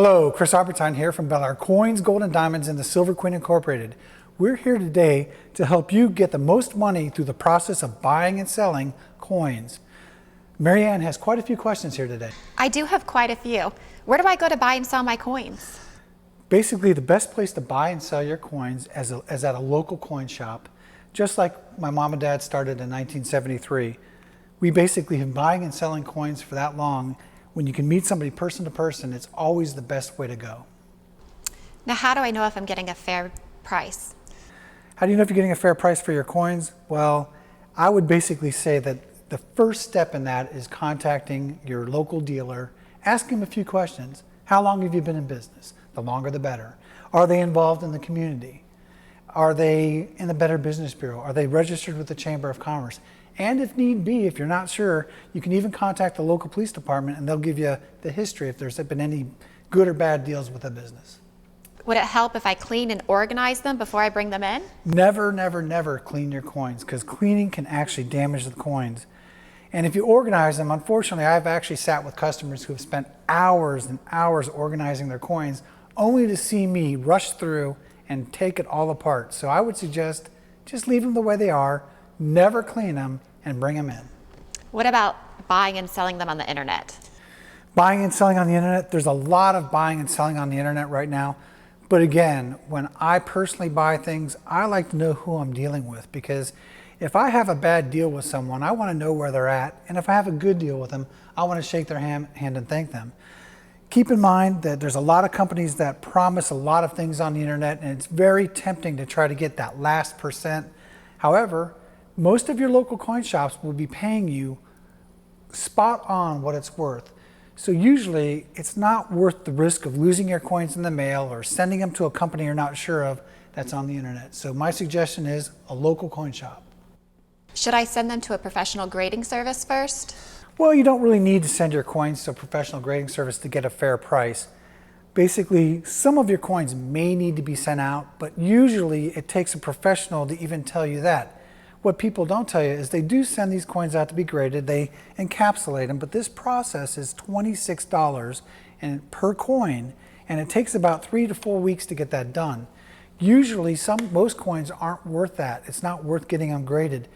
Hello, Chris Albertine here from Bellar Coins, Gold and Diamonds and the Silver Queen Incorporated. We're here today to help you get the most money through the process of buying and selling coins. Marianne has quite a few questions here today. I do have quite a few. Where do I go to buy and sell my coins? Basically, the best place to buy and sell your coins is at a local coin shop. Just like my mom and dad started in 1973. We basically have been buying and selling coins for that long. When you can meet somebody person to person, it's always the best way to go. Now, how do I know if I'm getting a fair price? How do you know if you're getting a fair price for your coins? Well, I would basically say that the first step in that is contacting your local dealer, ask him a few questions. How long have you been in business? The longer the better. Are they involved in the community? Are they in the Better Business Bureau? Are they registered with the Chamber of Commerce? And if need be, if you're not sure, you can even contact the local police department and they'll give you the history if there's been any good or bad deals with the business. Would it help if I clean and organize them before I bring them in? Never, never, never clean your coins, because cleaning can actually damage the coins. And if you organize them, unfortunately, I've actually sat with customers who have spent hours and hours organizing their coins only to see me rush through and take it all apart. So I would suggest just leave them the way they are, never clean them, and bring them in. What about buying and selling them on the internet? Buying and selling on the internet, there's a lot of buying and selling on the internet right now. But again, when I personally buy things, I like to know who I'm dealing with, because if I have a bad deal with someone, I want to know where they're at. And if I have a good deal with them, I want to shake their hand and thank them. Keep in mind that there's a lot of companies that promise a lot of things on the internet, and it's very tempting to try to get that last percent. However, most of your local coin shops will be paying you spot on what it's worth. So usually it's not worth the risk of losing your coins in the mail or sending them to a company you're not sure of that's on the internet. So my suggestion is a local coin shop. Should I send them to a professional grading service first? Well, you don't really need to send your coins to a professional grading service to get a fair price. Basically, some of your coins may need to be sent out, but usually it takes a professional to even tell you that. What people don't tell you is they do send these coins out to be graded, they encapsulate them, but this process is $26 per coin, and it takes about 3 to 4 weeks to get that done. Usually, most coins aren't worth that. It's not worth getting them graded.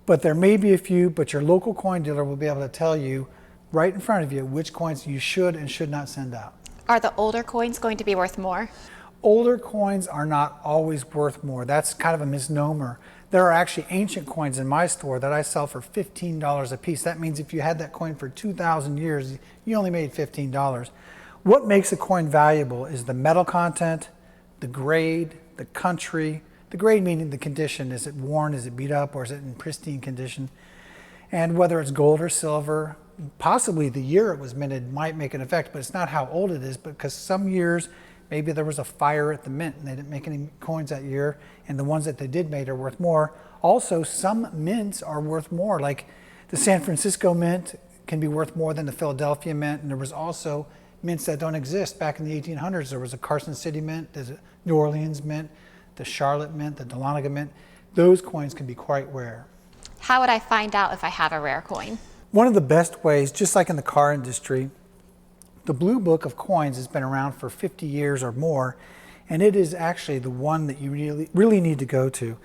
But there may be a few, but your local coin dealer will be able to tell you right in front of you which coins you should and should not send out. Are the older coins going to be worth more? Older coins are not always worth more. That's kind of a misnomer. There are actually ancient coins in my store that I sell for $15 a piece. That means if you had that coin for 2,000 years, you only made $15. What makes a coin valuable is the metal content, the grade, the country. The grade meaning the condition. Is it worn, is it beat up, or is it in pristine condition? And whether it's gold or silver, possibly the year it was minted might make an effect, but it's not how old it is, because some years maybe there was a fire at the mint and they didn't make any coins that year, and the ones that they did make are worth more. Also, some mints are worth more, like the San Francisco mint can be worth more than the Philadelphia mint, and there was also mints that don't exist. Back in the 1800s, there was a Carson City mint, there's a New Orleans mint, the Charlotte mint, the Dahlonega mint. Those coins can be quite rare. How would I find out if I have a rare coin? One of the best ways, just like in the car industry, the Blue Book of Coins has been around for 50 years or more, and it is actually the one that you really need to go to.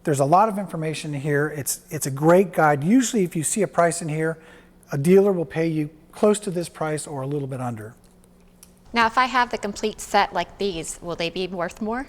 There's a lot of information here. It's a great guide. Usually if you see a price in here, a dealer will pay you close to this price or a little bit under. Now, if I have the complete set like these, will they be worth more?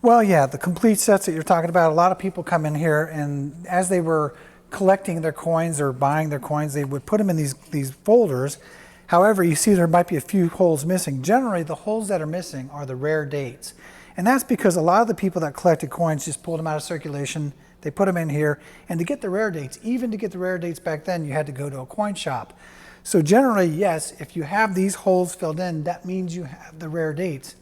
Well, yeah, the complete sets that you're talking about, a lot of people come in here, and as they were collecting their coins or buying their coins, they would put them in these folders. However, you see there might be a few holes missing. Generally, the holes that are missing are the rare dates. And that's because a lot of the people that collected coins just pulled them out of circulation, they put them in here, and to get the rare dates, even to get the rare dates back then, you had to go to a coin shop. So generally, yes, if you have these holes filled in, that means you have the rare dates.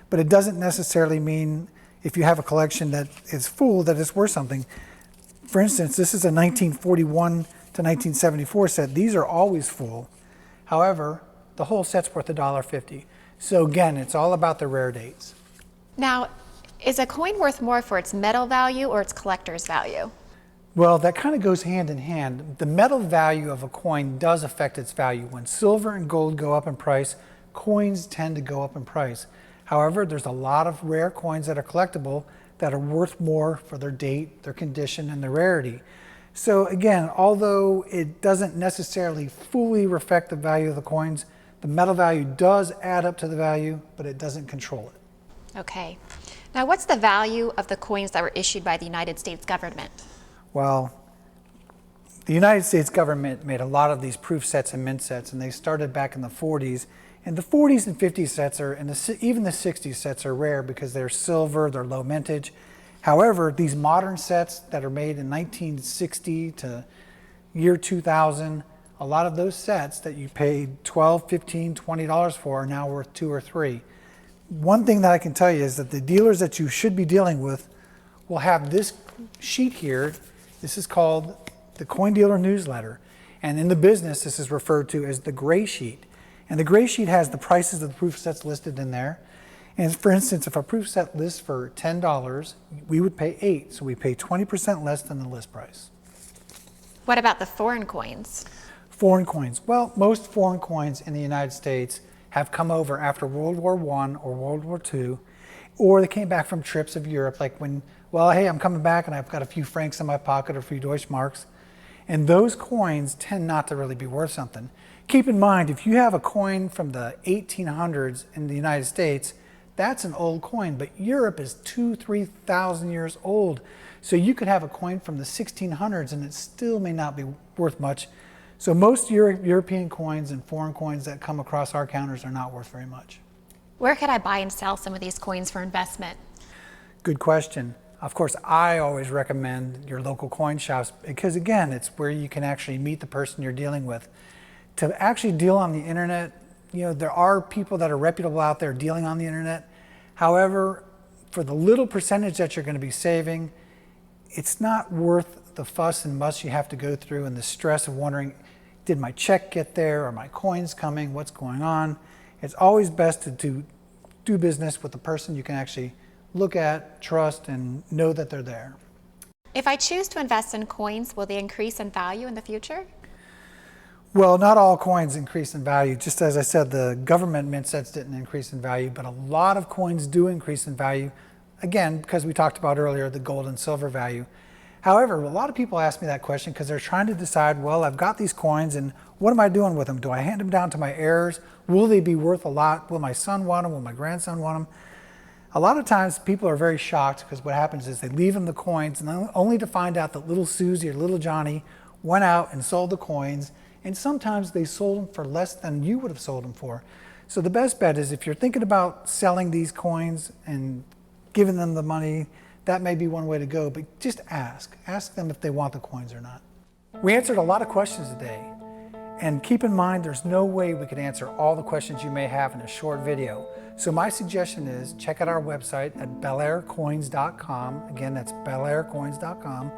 But it doesn't necessarily mean if you have a collection that is full that it's worth something. For instance, this is a 1941 to 1974 set. These are always full. However, the whole set's worth $1.50. So again, it's all about the rare dates. Now, is a coin worth more for its metal value or its collector's value? Well, that kind of goes hand in hand. The metal value of a coin does affect its value. When silver and gold go up in price, coins tend to go up in price. However, there's a lot of rare coins that are collectible that are worth more for their date, their condition, and their rarity. So again, although it doesn't necessarily fully reflect the value of the coins, the metal value does add up to the value, but it doesn't control it. Okay. Now, what's the value of the coins that were issued by the United States government? Well, the United States government made a lot of these proof sets and mint sets, and they started back in the 40s. And the 40s and 50s sets are, and even the 60s sets are rare because they're silver, they're low mintage. However, these modern sets that are made in 1960 to year 2000, a lot of those sets that you paid $12, $15, $20 for are now worth $2 or $3. One thing that I can tell you is that the dealers that you should be dealing with will have this sheet here. This is called the Coin Dealer Newsletter. And in the business, this is referred to as the gray sheet. And the gray sheet has the prices of the proof sets listed in there. And for instance, if a proof set lists for $10, we would pay $8. So we pay 20% less than the list price. What about the foreign coins? Foreign coins. Well, most foreign coins in the United States have come over after World War I or World War II, or they came back from trips of Europe, like when, well, hey, I'm coming back and I've got a few francs in my pocket or a few Deutschmarks. And those coins tend not to really be worth something. Keep in mind, if you have a coin from the 1800s in the United States, that's an old coin, but Europe is 2,000, 3,000 years old. So you could have a coin from the 1600s and it still may not be worth much. So most European coins and foreign coins that come across our counters are not worth very much. Where could I buy and sell some of these coins for investment? Good question. Of course, I always recommend your local coin shops because again, it's where you can actually meet the person you're dealing with. To actually deal on the internet, you know, there are people that are reputable out there dealing on the internet. However, for the little percentage that you're going to be saving, it's not worth the fuss and muss you have to go through and the stress of wondering, did my check get there? Are my coins coming? What's going on? It's always best to do business with the person you can actually look at, trust, and know that they're there. If I choose to invest in coins, will they increase in value in the future? Well, not all coins increase in value. Just as I said, the government mint sets didn't increase in value, but a lot of coins do increase in value. Again, because we talked about earlier, the gold and silver value. However, a lot of people ask me that question because they're trying to decide, well, I've got these coins and what am I doing with them? Do I hand them down to my heirs? Will they be worth a lot? Will my son want them? Will my grandson want them? A lot of times people are very shocked because what happens is they leave them the coins and only to find out that little Susie or little Johnny went out and sold the coins, and sometimes they sold them for less than you would have sold them for. So the best bet is if you're thinking about selling these coins and giving them the money, that may be one way to go, but just ask. Ask them if they want the coins or not. We answered a lot of questions today, and keep in mind there's no way we could answer all the questions you may have in a short video. So my suggestion is check out our website at belaircoins.com. Again, that's belaircoins.com.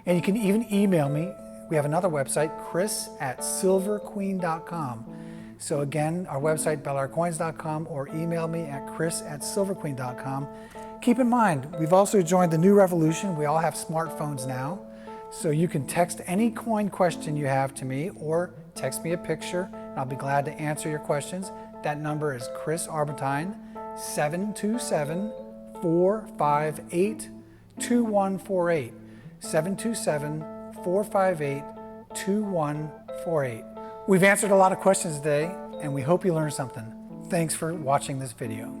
And you can even email me. We have another website, chris@silverqueen.com. So again, our website, belaircoins.com, or email me at chris@silverqueen.com. Keep in mind, we've also joined the new revolution. We all have smartphones now. So you can text any coin question you have to me or text me a picture, and I'll be glad to answer your questions. That number is Chris Arbentine, 727-458-2148. 727-458-2148. We've answered a lot of questions today, and we hope you learned something. Thanks for watching this video.